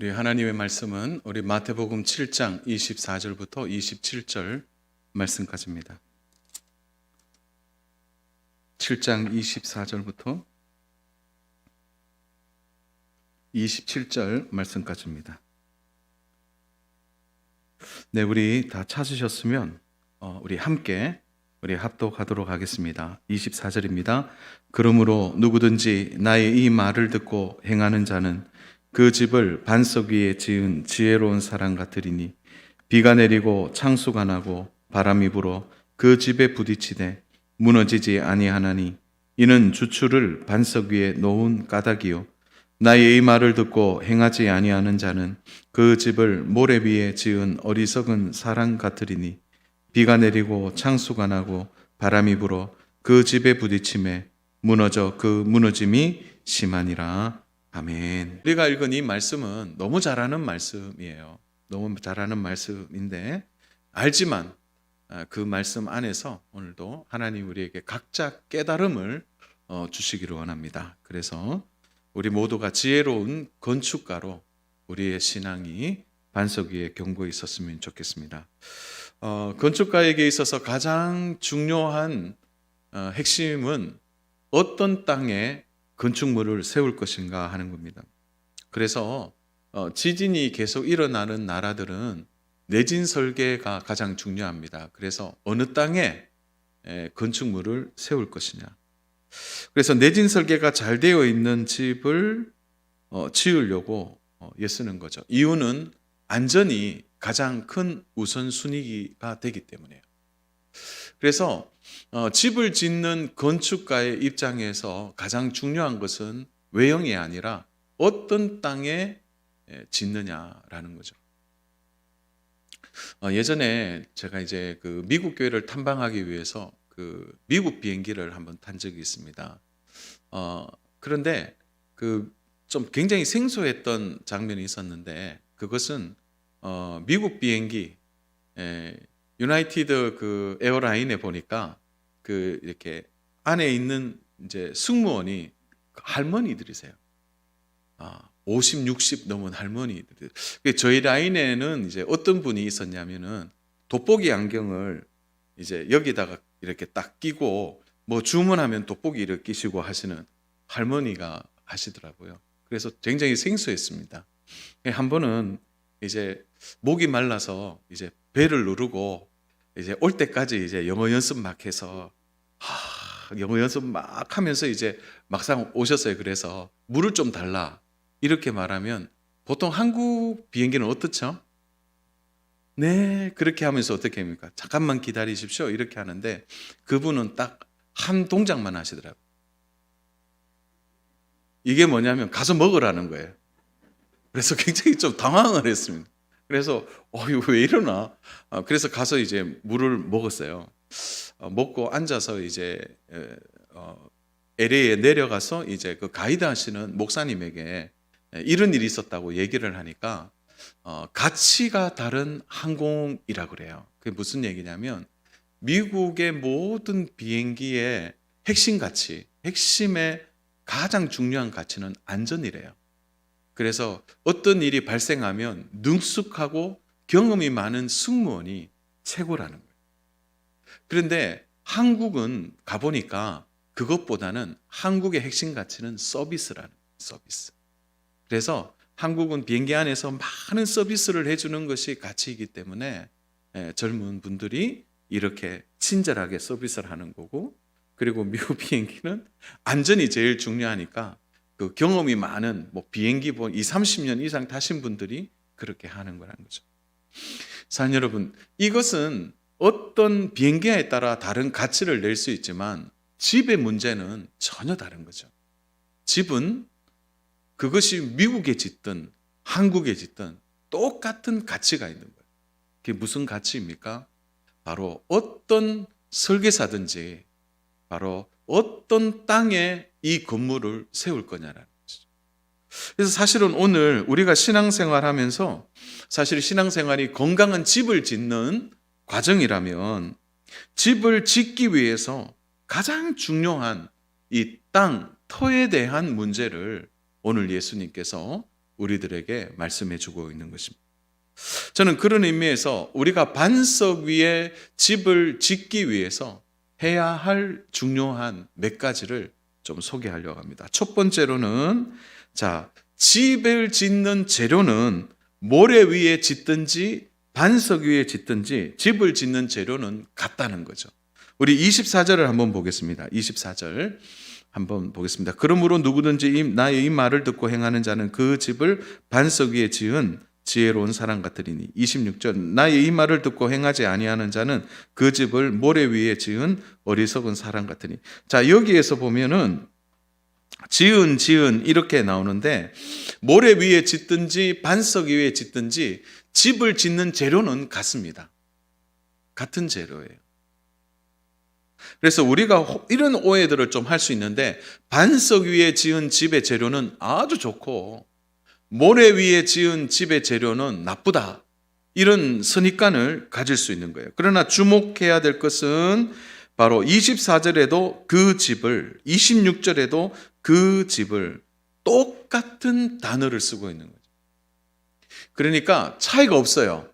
우리 하나님의 말씀은 우리 마태복음 7장 24절부터 27절 말씀까지입니다. 7장 24절부터 27절 말씀까지입니다. 네, 우리 다 찾으셨으면 우리 함께 합독하도록 하겠습니다. 24절입니다. 그러므로 누구든지 나의 이 말을 듣고 행하는 자는 그 집을 반석 위에 지은 지혜로운 사람 같으리니 비가 내리고 창수가 나고 바람이 불어 그 집에 부딪히되 무너지지 아니하나니 이는 주추를 반석 위에 놓은 까닭이요 나의 이 말을 듣고 행하지 아니하는 자는 그 집을 모래 위에 지은 어리석은 사람 같으리니 비가 내리고 창수가 나고 바람이 불어 그 집에 부딪힘에 무너져 그 무너짐이 심하니라. 아멘. 우리가 읽은 이 말씀은 너무 잘하는 말씀이에요. 너무 잘하는 말씀인데 알지만 그 말씀 안에서 오늘도 하나님 우리에게 각자 깨달음을 주시기를 원합니다. 그래서 우리 모두가 지혜로운 건축가로 우리의 신앙이 반석 위에 견고히 있었으면 좋겠습니다. 건축가에게 있어서 가장 중요한 핵심은 어떤 땅에 건축물을 세울 것인가 하는 겁니다. 그래서 지진이 계속 일어나는 나라들은 내진 설계가 가장 중요합니다. 그래서 어느 땅에 건축물을 세울 것이냐. 그래서 내진 설계가 잘 되어 있는 집을 지으려고 애쓰는 거죠. 이유는 안전이 가장 큰 우선순위가 되기 때문이에요. 그래서 집을 짓는 건축가의 입장에서 가장 중요한 것은 외형이 아니라 어떤 땅에 짓느냐라는 거죠. 예전에 제가 이제 그 미국 교회를 탐방하기 위해서 그 미국 비행기를 한번 탄 적이 있습니다. 그런데 그 좀 굉장히 생소했던 장면이 있었는데 그것은 미국 비행기 유나이티드 그 에어라인에 보니까 그 이렇게 안에 있는 이제 승무원이 할머니들이세요. 50, 60 넘은 할머니들. 저희 라인에는 이제 어떤 분이 있었냐면은 돋보기 안경을 이제 여기다가 이렇게 딱 끼고 뭐 주문하면 돋보기 이렇게 끼시고 하시는 할머니가 하시더라고요. 그래서 굉장히 생소했습니다. 한 번은 이제 목이 말라서 이제 배를 누르고 이제 올 때까지 이제 영어 연습 막 해서 영어 연습 막 하면서 이제 막상 오셨어요. 그래서 물을 좀 달라 이렇게 말하면 보통 한국 비행기는 어떻죠? 네, 그렇게 하면서 어떻게 합니까? 잠깐만 기다리십시오 이렇게 하는데 그분은 딱 한 동작만 하시더라고요. 이게 뭐냐면 가서 먹으라는 거예요. 그래서 굉장히 좀 당황을 했습니다. 그래서 이거 왜 이러나? 그래서 가서 이제 물을 먹었어요. 먹고 앉아서 이제 LA에 내려가서 이제 그 가이드 하시는 목사님에게 이런 일이 있었다고 얘기를 하니까 가치가 다른 항공이라 그래요. 그게 무슨 얘기냐면 미국의 모든 비행기의 핵심 가치, 핵심의 가장 중요한 가치는 안전이래요. 그래서 어떤 일이 발생하면 능숙하고 경험이 많은 승무원이 최고라는 거예요. 그런데 한국은 가보니까 그것보다는 한국의 핵심 가치는 서비스라는 거예요. 서비스. 그래서 한국은 비행기 안에서 많은 서비스를 해주는 것이 가치이기 때문에 젊은 분들이 이렇게 친절하게 서비스를 하는 거고 그리고 미국 비행기는 안전이 제일 중요하니까 그 경험이 많은 뭐 비행기 20, 30년 이상 타신 분들이 그렇게 하는 거라는 거죠. 사랑 여러분, 이것은 어떤 비행기에 따라 다른 가치를 낼 수 있지만 집의 문제는 전혀 다른 거죠. 집은 그것이 미국에 짓든 한국에 짓든 똑같은 가치가 있는 거예요. 그게 무슨 가치입니까? 바로 어떤 설계사든지 바로 어떤 땅에 이 건물을 세울 거냐라는 거죠. 그래서 사실은 오늘 우리가 신앙생활 하면서 사실 신앙생활이 건강한 집을 짓는 과정이라면 집을 짓기 위해서 가장 중요한 이 땅, 터에 대한 문제를 오늘 예수님께서 우리들에게 말씀해 주고 있는 것입니다. 저는 그런 의미에서 우리가 반석 위에 집을 짓기 위해서 해야 할 중요한 몇 가지를 좀 소개하려고 합니다. 첫 번째로는 집을 짓는 재료는 모래 위에 짓든지 반석 위에 짓든지 집을 짓는 재료는 같다는 거죠. 우리 24절을 한번 보겠습니다. 24절 한번 보겠습니다. 그러므로 누구든지 나의 이 말을 듣고 행하는 자는 그 집을 반석 위에 지은 지혜로운 사람 같으리니. 26절 나의 이 말을 듣고 행하지 아니하는 자는 그 집을 모래 위에 지은 어리석은 사람 같으니. 여기에서 보면은 지은 이렇게 나오는데 모래 위에 짓든지 반석 위에 짓든지 집을 짓는 재료는 같습니다. 같은 재료예요. 그래서 우리가 이런 오해들을 좀 할 수 있는데 반석 위에 지은 집의 재료는 아주 좋고 모래 위에 지은 집의 재료는 나쁘다. 이런 선입관을 가질 수 있는 거예요. 그러나 주목해야 될 것은 바로 24절에도 그 집을, 26절에도 그 집을 똑같은 단어를 쓰고 있는 거죠. 그러니까 차이가 없어요.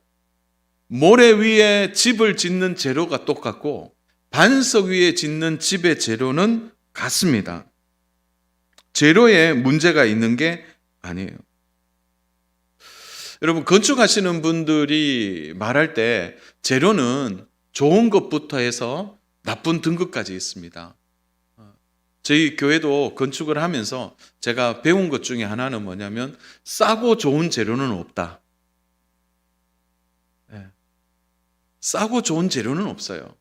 모래 위에 집을 짓는 재료가 똑같고 반석 위에 짓는 집의 재료는 같습니다. 재료에 문제가 있는 게 아니에요. 여러분, 건축하시는 분들이 말할 때 재료는 좋은 것부터 해서 나쁜 등급까지 있습니다. 저희 교회도 건축을 하면서 제가 배운 것 중에 하나는 뭐냐면 싸고 좋은 재료는 없다. 싸고 좋은 재료는 없어요.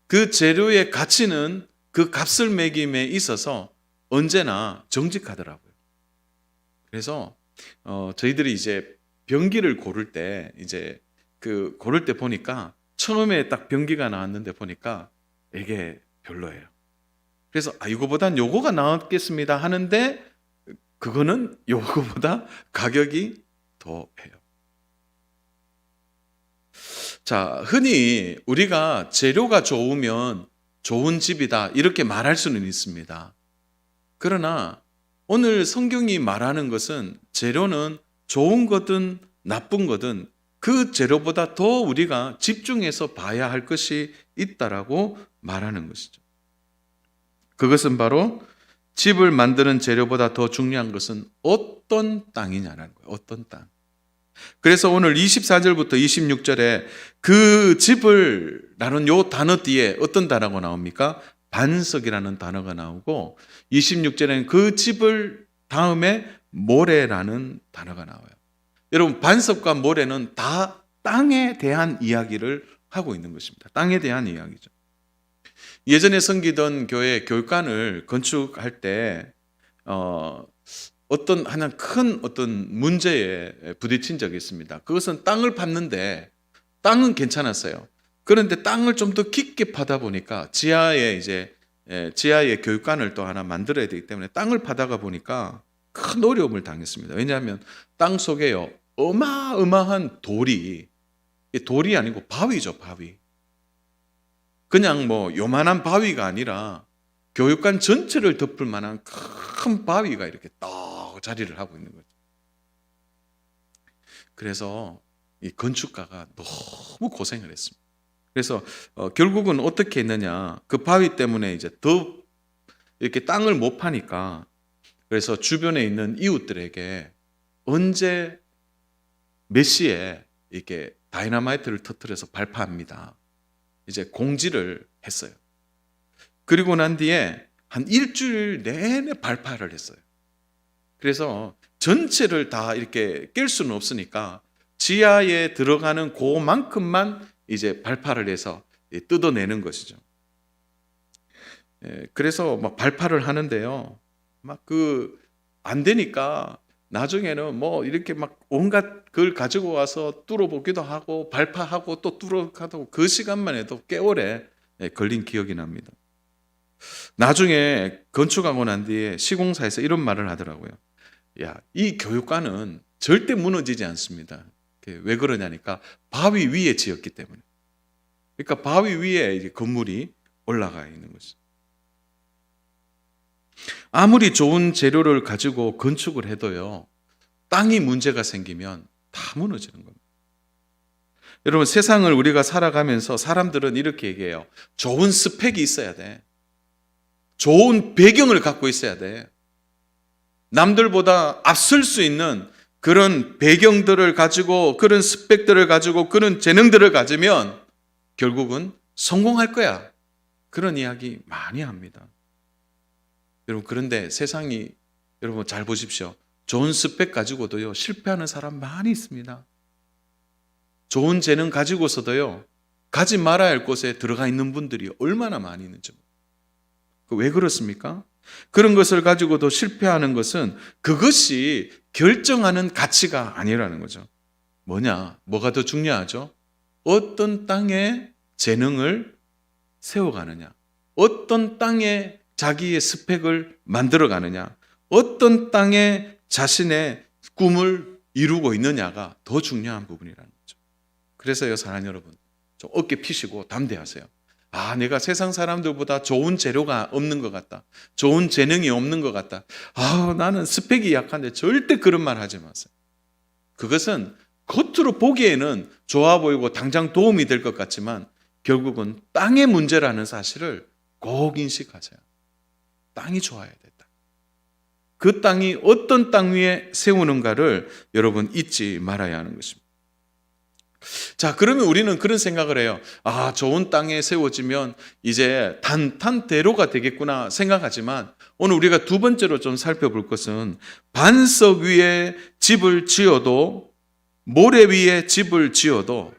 그 재료의 가치는 그 값을 매김에 있어서 언제나 정직하더라고요. 그래서 저희들이 이제 변기를 고를 때 고를 때 보니까 처음에 딱 변기가 나왔는데 보니까 이게 별로예요. 그래서 이거보단 요거가 나왔겠습니다 하는데 그거는 요거보다 가격이 더 해요. 흔히 우리가 재료가 좋으면 좋은 집이다 이렇게 말할 수는 있습니다. 그러나 오늘 성경이 말하는 것은 재료는 좋은 거든 나쁜 거든 그 재료보다 더 우리가 집중해서 봐야 할 것이 있다라고 말하는 것이죠. 그것은 바로 집을 만드는 재료보다 더 중요한 것은 어떤 땅이냐라는 거예요. 어떤 땅. 그래서 오늘 24절부터 26절에 그 집을 라는 요 단어 뒤에 어떤 단어가 나옵니까? 반석이라는 단어가 나오고 26절에는 그 집을 다음에 모래라는 단어가 나와요. 여러분, 반석과 모래는 다 땅에 대한 이야기를 하고 있는 것입니다. 땅에 대한 이야기죠. 예전에 섬기던 교회 교육관을 건축할 때 하나 큰 문제에 부딪힌 적이 있습니다. 그것은 땅을 팠는데 땅은 괜찮았어요. 그런데 땅을 좀 더 깊게 파다 보니까 지하에 교육관을 또 하나 만들어야 되기 때문에 땅을 파다가 보니까 큰 어려움을 당했습니다. 왜냐하면 땅 속에요 어마어마한 돌이 아니고 바위죠, 바위. 그냥 요만한 바위가 아니라 교육관 전체를 덮을 만한 큰 바위가 이렇게 딱 자리를 하고 있는 거죠. 그래서 이 건축가가 너무 고생을 했습니다. 그래서 결국은 어떻게 했느냐, 그 바위 때문에 이제 더 이렇게 땅을 못 파니까 그래서 주변에 있는 이웃들에게 언제 몇 시에 이렇게 다이너마이트를 터뜨려서 발파합니다. 이제 공지를 했어요. 그리고 난 뒤에 한 일주일 내내 발파를 했어요. 그래서 전체를 다 이렇게 깰 수는 없으니까 지하에 들어가는 그만큼만 이제 발파를 해서 뜯어내는 것이죠. 그래서 막 발파를 하는데요. 안 되니까 나중에는 이렇게 막 온갖 걸 가지고 와서 뚫어보기도 하고 발파하고 또 뚫어가도 그 시간만 해도 꽤 오래 걸린 기억이 납니다. 나중에 건축하고 난 뒤에 시공사에서 이런 말을 하더라고요. 이 교육관은 절대 무너지지 않습니다. 왜 그러냐니까 바위 위에 지었기 때문에. 그러니까 바위 위에 이제 건물이 올라가 있는 거죠. 아무리 좋은 재료를 가지고 건축을 해도요, 땅이 문제가 생기면 다 무너지는 겁니다. 여러분, 세상을 우리가 살아가면서 사람들은 이렇게 얘기해요. 좋은 스펙이 있어야 돼. 좋은 배경을 갖고 있어야 돼. 남들보다 앞설 수 있는 그런 배경들을 가지고, 그런 스펙들을 가지고, 그런 재능들을 가지면 결국은 성공할 거야. 그런 이야기 많이 합니다. 여러분, 그런데 세상이, 여러분 잘 보십시오. 좋은 스펙 가지고도요, 실패하는 사람 많이 있습니다. 좋은 재능 가지고서도요, 가지 말아야 할 곳에 들어가 있는 분들이 얼마나 많이 있는지. 왜 그렇습니까? 그런 것을 가지고도 실패하는 것은 그것이 결정하는 가치가 아니라는 거죠. 뭐냐? 뭐가 더 중요하죠? 어떤 땅에 재능을 세워가느냐, 어떤 땅에 자기의 스펙을 만들어가느냐, 어떤 땅에 자신의 꿈을 이루고 있느냐가 더 중요한 부분이라는 거죠. 그래서요, 사랑하는 여러분, 좀 어깨 피시고 담대하세요. 내가 세상 사람들보다 좋은 재료가 없는 것 같다. 좋은 재능이 없는 것 같다. 나는 스펙이 약한데, 절대 그런 말 하지 마세요. 그것은 겉으로 보기에는 좋아 보이고 당장 도움이 될 것 같지만 결국은 땅의 문제라는 사실을 꼭 인식하세요. 땅이 좋아야 된다. 그 땅이 어떤 땅 위에 세우는가를 여러분 잊지 말아야 하는 것입니다. 자, 그러면 우리는 그런 생각을 해요. 좋은 땅에 세워지면 이제 탄탄대로가 되겠구나 생각하지만, 오늘 우리가 두 번째로 좀 살펴볼 것은 반석 위에 집을 지어도, 모래 위에 집을 지어도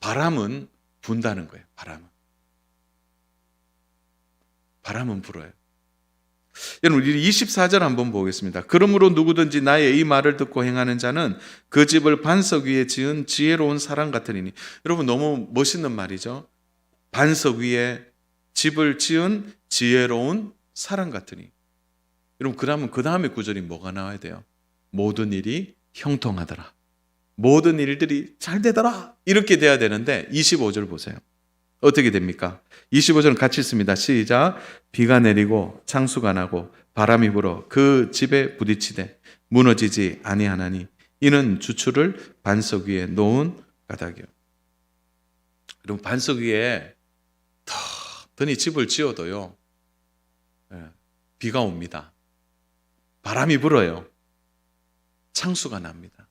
바람은 분다는 거예요. 바람은 불어요. 여러분, 우리 24절 한번 보겠습니다. 그러므로 누구든지 나의 이 말을 듣고 행하는 자는 그 집을 반석 위에 지은 지혜로운 사람 같으리니. 여러분, 너무 멋있는 말이죠. 반석 위에 집을 지은 지혜로운 사람 같으니. 여러분, 그러면 그 다음에 구절이 뭐가 나와야 돼요? 모든 일이 형통하더라. 모든 일들이 잘 되더라. 이렇게 돼야 되는데 25절 보세요. 어떻게 됩니까? 25절은 같이 읽습니다. 시작. 비가 내리고 창수가 나고 바람이 불어 그 집에 부딪히되 무너지지 아니하나니 이는 주추를 반석 위에 놓은 까닭이요. 여러분, 반석 위에 든히 집을 지어도요, 비가 옵니다. 바람이 불어요. 창수가 납니다.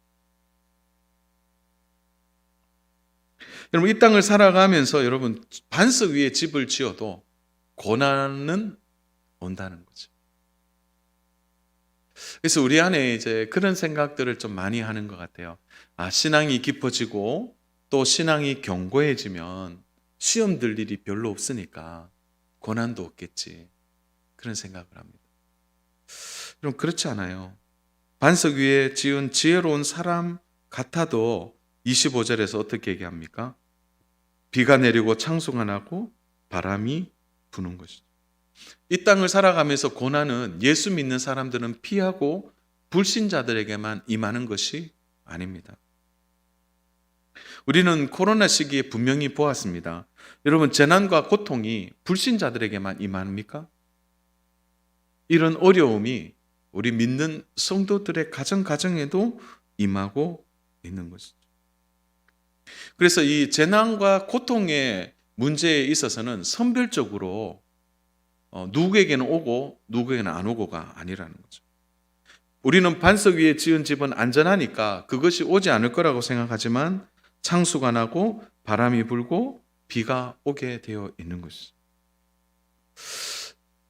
여러분, 이 땅을 살아가면서 여러분, 반석 위에 집을 지어도 고난은 온다는 거죠. 그래서 우리 안에 이제 그런 생각들을 좀 많이 하는 것 같아요. 신앙이 깊어지고 또 신앙이 견고해지면 시험 들 일이 별로 없으니까 고난도 없겠지. 그런 생각을 합니다. 여러분, 그렇지 않아요. 반석 위에 지은 지혜로운 사람 같아도 25절에서 어떻게 얘기합니까? 비가 내리고 창수가 나고 바람이 부는 것이죠. 이 땅을 살아가면서 고난은 예수 믿는 사람들은 피하고 불신자들에게만 임하는 것이 아닙니다. 우리는 코로나 시기에 분명히 보았습니다. 여러분, 재난과 고통이 불신자들에게만 임합니까? 이런 어려움이 우리 믿는 성도들의 가정에도 임하고 있는 것이죠. 그래서 이 재난과 고통의 문제에 있어서는 선별적으로 누구에게는 오고 누구에게는 안 오고가 아니라는 거죠. 우리는 반석 위에 지은 집은 안전하니까 그것이 오지 않을 거라고 생각하지만 창수가 나고 바람이 불고 비가 오게 되어 있는 것이죠.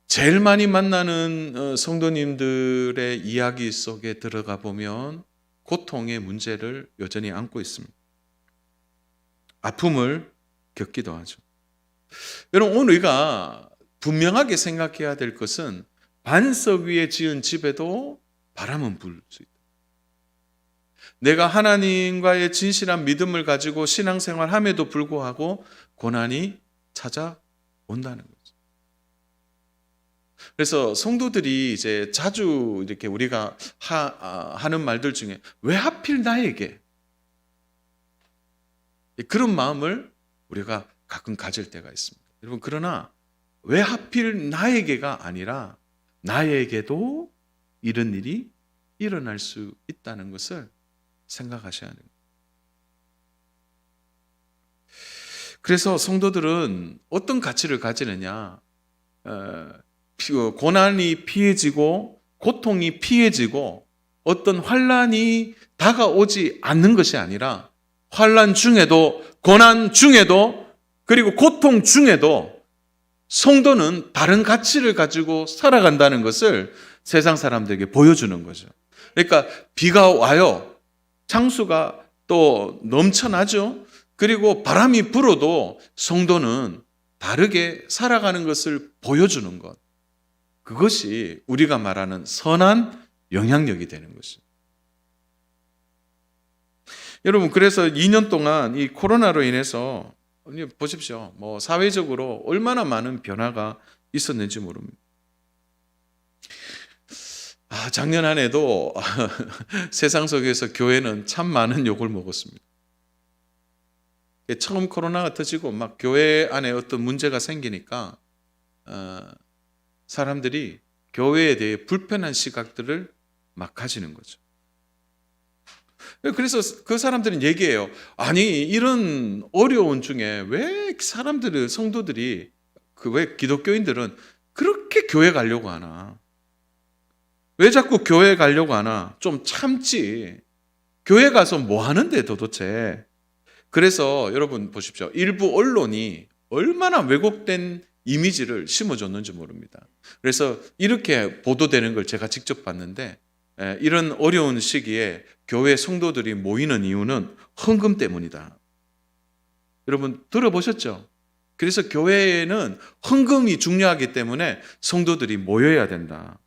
제일 많이 만나는 성도님들의 이야기 속에 들어가 보면 고통의 문제를 여전히 안고 있습니다. 아픔을 겪기도 하죠. 여러분, 오늘 우리가 분명하게 생각해야 될 것은 반석 위에 지은 집에도 바람은 불 수 있다. 내가 하나님과의 진실한 믿음을 가지고 신앙생활함에도 불구하고 고난이 찾아온다는 거죠. 그래서 성도들이 이제 자주 이렇게 우리가 하는 말들 중에 왜 하필 나에게? 그런 마음을 우리가 가끔 가질 때가 있습니다. 여러분, 그러나 왜 하필 나에게가 아니라 나에게도 이런 일이 일어날 수 있다는 것을 생각하셔야 합니다. 그래서 성도들은 어떤 가치를 가지느냐? 고난이 피해지고 고통이 피해지고 어떤 환난이 다가오지 않는 것이 아니라 환난 중에도 고난 중에도 그리고 고통 중에도 성도는 다른 가치를 가지고 살아간다는 것을 세상 사람들에게 보여주는 거죠. 그러니까 비가 와요. 창수가 또 넘쳐나죠. 그리고 바람이 불어도 성도는 다르게 살아가는 것을 보여주는 것. 그것이 우리가 말하는 선한 영향력이 되는 것이죠. 여러분, 그래서 2년 동안 이 코로나로 인해서 보십시오. 사회적으로 얼마나 많은 변화가 있었는지 모릅니다. 작년 한 해도 세상 속에서 교회는 참 많은 욕을 먹었습니다. 처음 코로나가 터지고 막 교회 안에 어떤 문제가 생기니까 사람들이 교회에 대해 불편한 시각들을 막 가지는 거죠. 그래서 그 사람들은 얘기해요. 아니, 이런 어려운 중에 왜 사람들은, 성도들이, 왜 기독교인들은 그렇게 교회 가려고 하나? 왜 자꾸 교회 가려고 하나? 좀 참지. 교회 가서 뭐 하는데 도대체? 그래서 여러분 보십시오. 일부 언론이 얼마나 왜곡된 이미지를 심어줬는지 모릅니다. 그래서 이렇게 보도되는 걸 제가 직접 봤는데, 이런 어려운 시기에 교회 성도들이 모이는 이유는 헌금 때문이다. 여러분 들어보셨죠? 그래서 교회에는 헌금이 중요하기 때문에 성도들이 모여야 된다.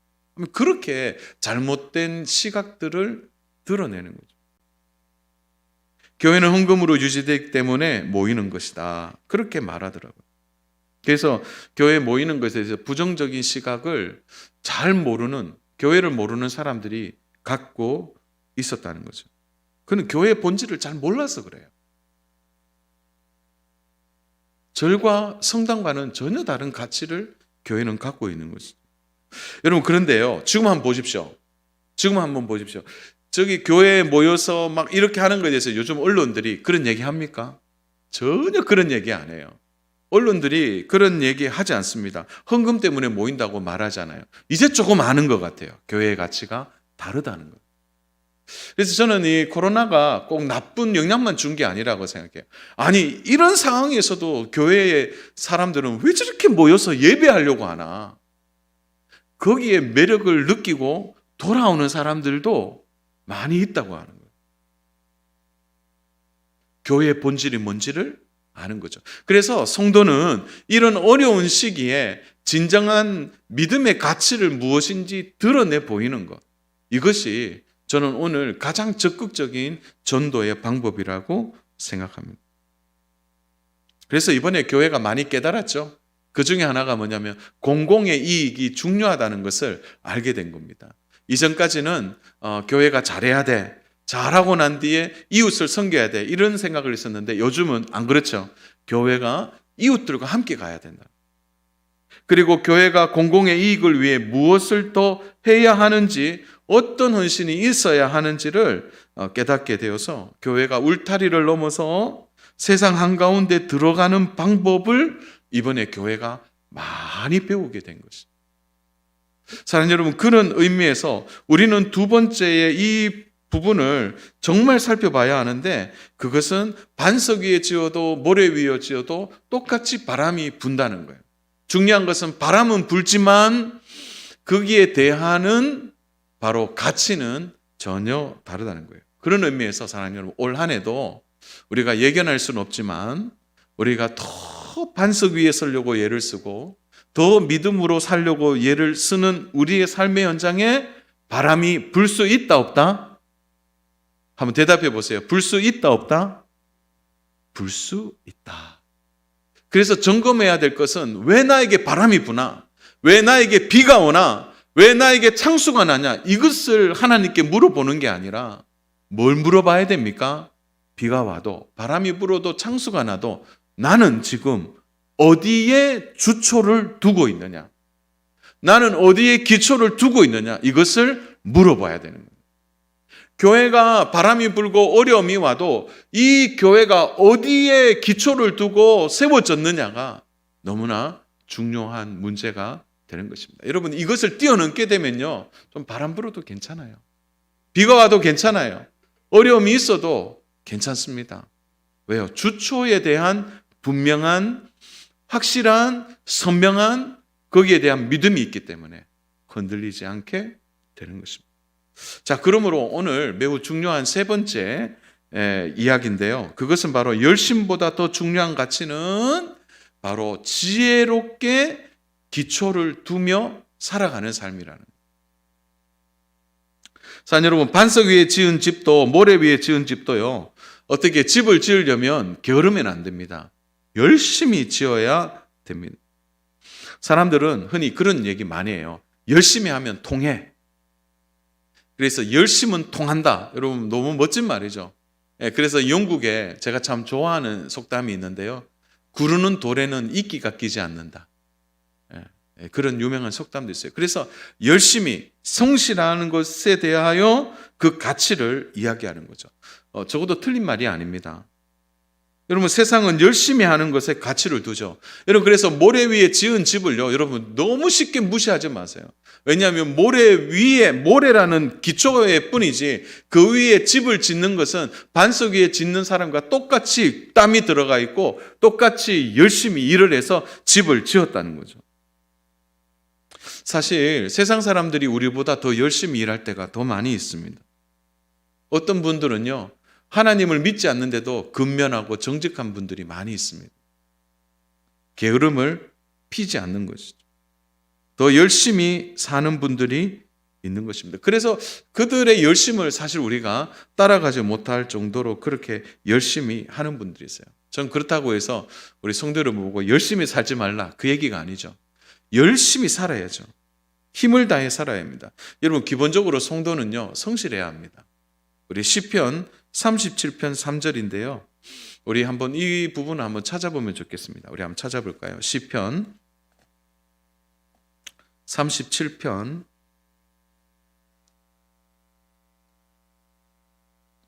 그렇게 잘못된 시각들을 드러내는 거죠. 교회는 헌금으로 유지되기 때문에 모이는 것이다. 그렇게 말하더라고요. 그래서 교회에 모이는 것에 대해서 부정적인 시각을 잘 모르는, 교회를 모르는 사람들이 갖고 있었다는 거죠. 그는 교회의 본질을 잘 몰라서 그래요. 절과 성당과는 전혀 다른 가치를 교회는 갖고 있는 것이죠. 여러분, 그런데요, 지금 한번 보십시오. 저기 교회에 모여서 막 이렇게 하는 것에 대해서 요즘 언론들이 그런 얘기 합니까? 전혀 그런 얘기 안 해요. 언론들이 그런 얘기 하지 않습니다. 헌금 때문에 모인다고 말하잖아요. 이제 조금 아는 것 같아요. 교회의 가치가 다르다는 것. 그래서 저는 이 코로나가 꼭 나쁜 영향만 준 게 아니라고 생각해요. 아니, 이런 상황에서도 교회의 사람들은 왜 저렇게 모여서 예배하려고 하나? 거기에 매력을 느끼고 돌아오는 사람들도 많이 있다고 하는 거예요. 교회의 본질이 뭔지를 아는 거죠. 그래서 성도는 이런 어려운 시기에 진정한 믿음의 가치를 무엇인지 드러내 보이는 것. 이것이 저는 오늘 가장 적극적인 전도의 방법이라고 생각합니다. 그래서 이번에 교회가 많이 깨달았죠. 그 중에 하나가 뭐냐면 공공의 이익이 중요하다는 것을 알게 된 겁니다. 이전까지는 교회가 잘해야 돼. 잘하고 난 뒤에 이웃을 섬겨야 돼. 이런 생각을 했었는데 요즘은 안 그렇죠. 교회가 이웃들과 함께 가야 된다. 그리고 교회가 공공의 이익을 위해 무엇을 더 해야 하는지, 어떤 헌신이 있어야 하는지를 깨닫게 되어서 교회가 울타리를 넘어서 세상 한가운데 들어가는 방법을 이번에 교회가 많이 배우게 된 것입니다. 사랑하는 여러분, 그런 의미에서 우리는 두 번째의 이 부분을 정말 살펴봐야 하는데, 그것은 반석 위에 지어도 모래 위에 지어도 똑같이 바람이 분다는 거예요. 중요한 것은 바람은 불지만 거기에 대하는 바로 가치는 전혀 다르다는 거예요. 그런 의미에서 사랑하는 여러분, 올 한 해도 우리가 예견할 수는 없지만 우리가 더 반석 위에 서려고 예를 쓰고 더 믿음으로 살려고 예를 쓰는 우리의 삶의 현장에 바람이 불 수 있다 없다? 한번 대답해 보세요. 불 수 있다 없다? 불 수 있다. 그래서 점검해야 될 것은 왜 나에게 바람이 부나? 왜 나에게 비가 오나? 왜 나에게 창수가 나냐? 이것을 하나님께 물어보는 게 아니라 뭘 물어봐야 됩니까? 비가 와도 바람이 불어도 창수가 나도 나는 지금 어디에 주초를 두고 있느냐? 나는 어디에 기초를 두고 있느냐? 이것을 물어봐야 되는 거예요. 교회가 바람이 불고 어려움이 와도 이 교회가 어디에 기초를 두고 세워졌느냐가 너무나 중요한 문제가 되는 것입니다. 여러분, 이것을 뛰어넘게 되면요, 좀 바람 불어도 괜찮아요. 비가 와도 괜찮아요. 어려움이 있어도 괜찮습니다. 왜요? 주초에 대한 분명한, 확실한, 선명한 거기에 대한 믿음이 있기 때문에 흔들리지 않게 되는 것입니다. 자, 그러므로 오늘 매우 중요한 세 번째 이야기인데요. 그것은 바로 열심보다 더 중요한 가치는 바로 지혜롭게 기초를 두며 살아가는 삶이라는 거예요. 자, 여러분, 반석 위에 지은 집도 모래 위에 지은 집도요, 어떻게 집을 지으려면 게으르면 안 됩니다. 열심히 지어야 됩니다. 사람들은 흔히 그런 얘기 많이 해요. 열심히 하면 통해. 그래서 열심은 통한다. 여러분, 너무 멋진 말이죠. 그래서 영국에 제가 참 좋아하는 속담이 있는데요. 구르는 돌에는 이끼가 끼지 않는다. 그런 유명한 속담도 있어요. 그래서 열심히 성실하는 것에 대하여 그 가치를 이야기하는 거죠. 적어도 틀린 말이 아닙니다. 여러분, 세상은 열심히 하는 것에 가치를 두죠. 여러분, 그래서 모래 위에 지은 집을요, 여러분 너무 쉽게 무시하지 마세요. 왜냐하면 모래라는 기초에 뿐이지 그 위에 집을 짓는 것은 반석 위에 짓는 사람과 똑같이 땀이 들어가 있고 똑같이 열심히 일을 해서 집을 지었다는 거죠. 사실 세상 사람들이 우리보다 더 열심히 일할 때가 더 많이 있습니다. 어떤 분들은요, 하나님을 믿지 않는데도 근면하고 정직한 분들이 많이 있습니다. 게으름을 피지 않는 것이죠. 더 열심히 사는 분들이 있는 것입니다. 그래서 그들의 열심을 사실 우리가 따라가지 못할 정도로 그렇게 열심히 하는 분들이 있어요. 전 그렇다고 해서 우리 성도를 보고 열심히 살지 말라, 그 얘기가 아니죠. 열심히 살아야죠. 힘을 다해 살아야 합니다. 여러분, 기본적으로 성도는요, 성실해야 합니다. 우리 시편 37편 3절인데요. 우리 한번 이 부분을 한번 찾아보면 좋겠습니다. 우리 한번 찾아볼까요? 시편 37편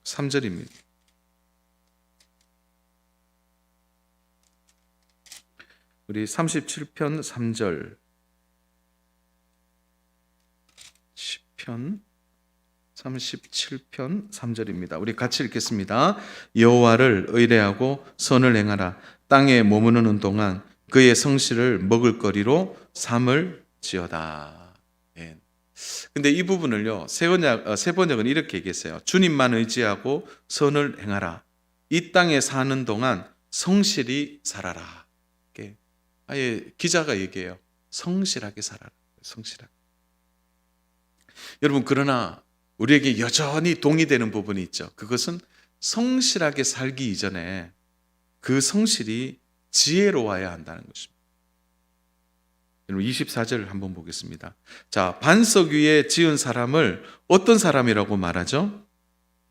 3절입니다. 우리 37편 3절, 시편 37편 3절입니다. 우리 같이 읽겠습니다. 여호와를 의뢰하고 선을 행하라. 땅에 머무르는 동안 그의 성실을 먹을거리로 삼을 지어다. 예. 근데 이 부분을요, 세 번역은 이렇게 얘기했어요. 주님만 의지하고 선을 행하라. 이 땅에 사는 동안 성실히 살아라. 아예 기자가 얘기해요. 성실하게 살아라. 성실하게. 여러분, 그러나 우리에게 여전히 동의되는 부분이 있죠. 그것은 성실하게 살기 이전에 그 성실이 지혜로워야 한다는 것입니다. 여러분, 24절을 한번 보겠습니다. 자, 반석 위에 지은 사람을 어떤 사람이라고 말하죠?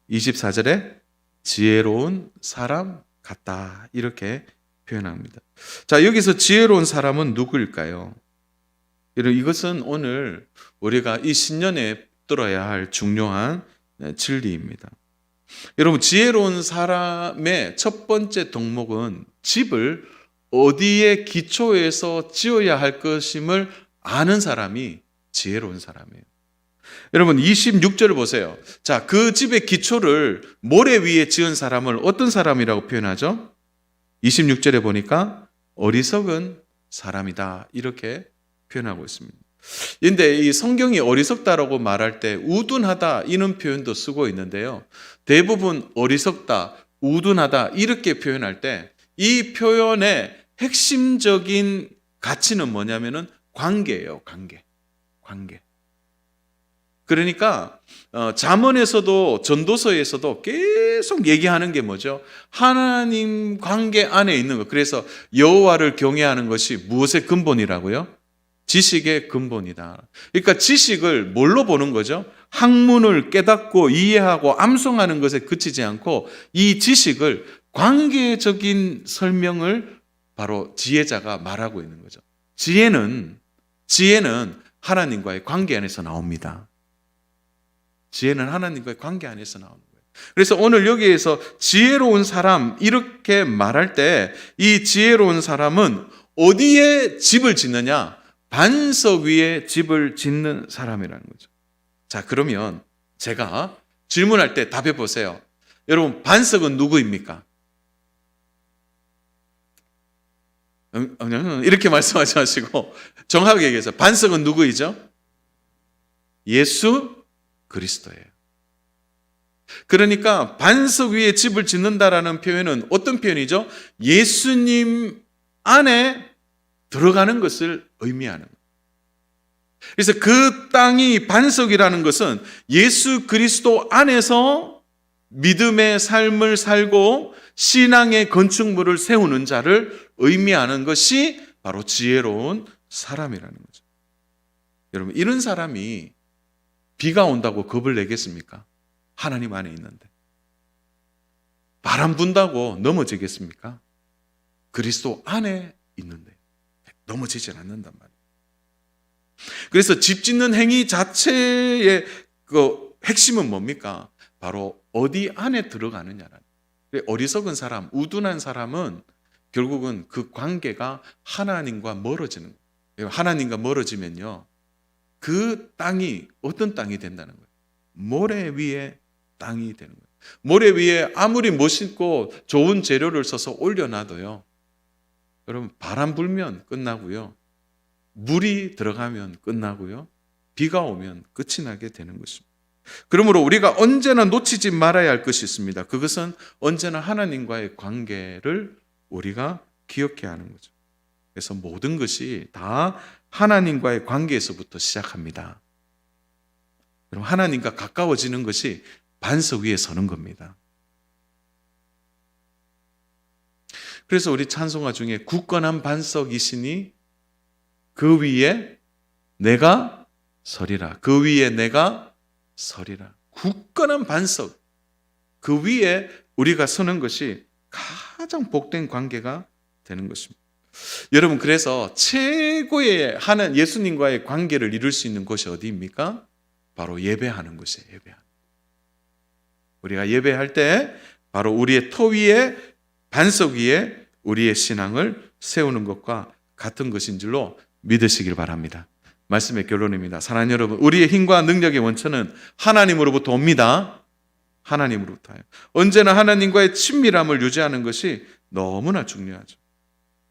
24절에 지혜로운 사람 같다, 이렇게 표현합니다. 자, 여기서 지혜로운 사람은 누구일까요? 여러분, 이것은 오늘 우리가 이 신년에 들어야 할 중요한 진리입니다. 여러분, 지혜로운 사람의 첫 번째 덕목은 집을 어디에 기초에서 지어야 할 것임을 아는 사람이 지혜로운 사람이에요. 여러분, 26절을 보세요. 자, 그 집의 기초를 모래 위에 지은 사람을 어떤 사람이라고 표현하죠? 26절에 보니까 어리석은 사람이다, 이렇게 표현하고 있습니다. 그런데 이 성경이 어리석다라고 말할 때 우둔하다, 이런 표현도 쓰고 있는데요. 대부분 어리석다, 우둔하다 이렇게 표현할 때 이 표현의 핵심적인 가치는 뭐냐면은 관계예요. 관계. 그러니까 잠언에서도 전도서에서도 계속 얘기하는 게 뭐죠? 하나님 관계 안에 있는 것. 그래서 여호와를 경외하는 것이 무엇의 근본이라고요? 지식의 근본이다. 그러니까 지식을 뭘로 보는 거죠? 학문을 깨닫고 이해하고 암송하는 것에 그치지 않고 이 지식을 관계적인 설명을 바로 지혜자가 말하고 있는 거죠. 지혜는 하나님과의 관계 안에서 나옵니다. 지혜는 하나님과의 관계 안에서 나오는 거예요. 그래서 오늘 여기에서 지혜로운 사람 이렇게 말할 때 이 지혜로운 사람은 어디에 집을 짓느냐? 반석 위에 집을 짓는 사람이라는 거죠. 자, 그러면 제가 질문할 때 답해 보세요. 여러분, 반석은 누구입니까? 이렇게 말씀하지 마시고 정확하게 얘기해서 반석은 누구이죠? 예수 그리스도예요. 그러니까 반석 위에 집을 짓는다라는 표현은 어떤 표현이죠? 예수님 안에 들어가는 것을 의미하는 거예요. 그래서 그 땅이 반석이라는 것은 예수 그리스도 안에서 믿음의 삶을 살고 신앙의 건축물을 세우는 자를 의미하는 것이 바로 지혜로운 사람이라는 거죠. 여러분, 이런 사람이 비가 온다고 겁을 내겠습니까? 하나님 안에 있는데. 바람 분다고 넘어지겠습니까? 그리스도 안에 있는데 넘어지질 않는단 말이에요. 그래서 집 짓는 행위 자체의 그 핵심은 뭡니까? 바로 어디 안에 들어가느냐라는. 어리석은 사람, 우둔한 사람은 결국은 그 관계가 하나님과 멀어지는 거예요. 하나님과 멀어지면요, 그 땅이 어떤 땅이 된다는 거예요? 모래 위에 땅이 되는 거예요. 모래 위에 아무리 멋있고 좋은 재료를 써서 올려놔도요, 여러분, 바람 불면 끝나고요, 물이 들어가면 끝나고요, 비가 오면 끝이 나게 되는 것입니다. 그러므로 우리가 언제나 놓치지 말아야 할 것이 있습니다. 그것은 언제나 하나님과의 관계를 우리가 기억해야 하는 거죠. 그래서 모든 것이 다 하나님과의 관계에서부터 시작합니다. 그럼 하나님과 가까워지는 것이 반석 위에 서는 겁니다. 그래서 우리 찬송가 중에 굳건한 반석이시니 그 위에 내가 서리라. 그 위에 내가 서리라. 굳건한 반석. 그 위에 우리가 서는 것이 가장 복된 관계가 되는 것입니다. 여러분, 그래서 최고의 예수님과의 관계를 이룰 수 있는 곳이 어디입니까? 바로 예배하는 것이에요. 예배하는. 우리가 예배할 때 바로 우리의 터 위에, 반석 위에 우리의 신앙을 세우는 것과 같은 것인 줄로 믿으시길 바랍니다. 말씀의 결론입니다. 사랑하는 여러분, 우리의 힘과 능력의 원천은 하나님으로부터 옵니다. 하나님으로부터요. 언제나 하나님과의 친밀함을 유지하는 것이 너무나 중요하죠.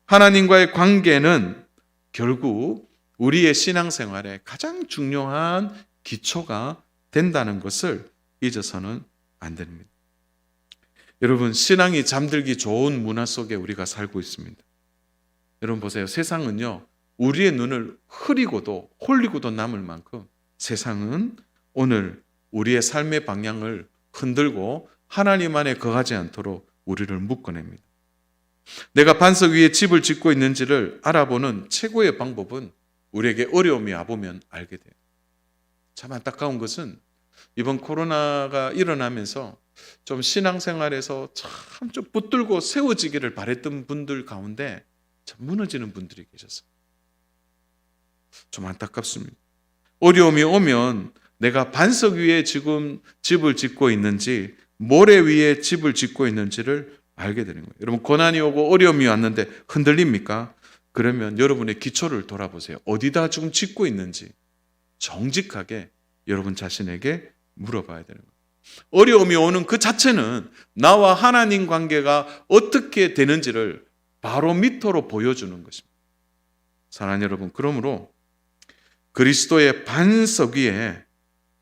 하나님과의 관계는 결국 우리의 신앙생활에 가장 중요한 기초가 된다는 것을 잊어서는 안 됩니다. 여러분, 신앙이 잠들기 좋은 문화 속에 우리가 살고 있습니다. 여러분 보세요. 세상은요, 우리의 눈을 흐리고도 홀리고도 남을 만큼 세상은 오늘 우리의 삶의 방향을 흔들고 하나님 안에 거하지 않도록 우리를 묶어냅니다. 내가 반석 위에 집을 짓고 있는지를 알아보는 최고의 방법은 우리에게 어려움이 와보면 알게 돼요. 참 안타까운 것은 이번 코로나가 일어나면서 좀 신앙생활에서 참 좀 붙들고 세워지기를 바랬던 분들 가운데 참 무너지는 분들이 계셨어요. 좀 안타깝습니다. 어려움이 오면 내가 반석 위에 지금 집을 짓고 있는지 모래 위에 집을 짓고 있는지를 알게 되는 거예요. 여러분, 고난이 오고 어려움이 왔는데 흔들립니까? 그러면 여러분의 기초를 돌아보세요. 어디다 지금 짓고 있는지 정직하게 여러분 자신에게 물어봐야 되는 거예요. 어려움이 오는 그 자체는 나와 하나님 관계가 어떻게 되는지를 바로 밑으로 보여주는 것입니다. 사랑하는 여러분, 그러므로 그리스도의 반석 위에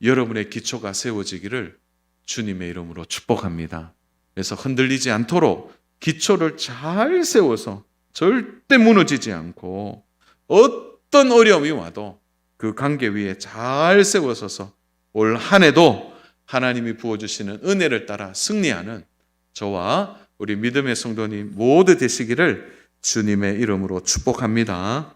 여러분의 기초가 세워지기를 주님의 이름으로 축복합니다. 그래서 흔들리지 않도록 기초를 잘 세워서 절대 무너지지 않고 어떤 어려움이 와도 그 관계 위에 잘 세워서서 올 한 해도 하나님이 부어주시는 은혜를 따라 승리하는 저와 우리 믿음의 성도님 모두 되시기를 주님의 이름으로 축복합니다.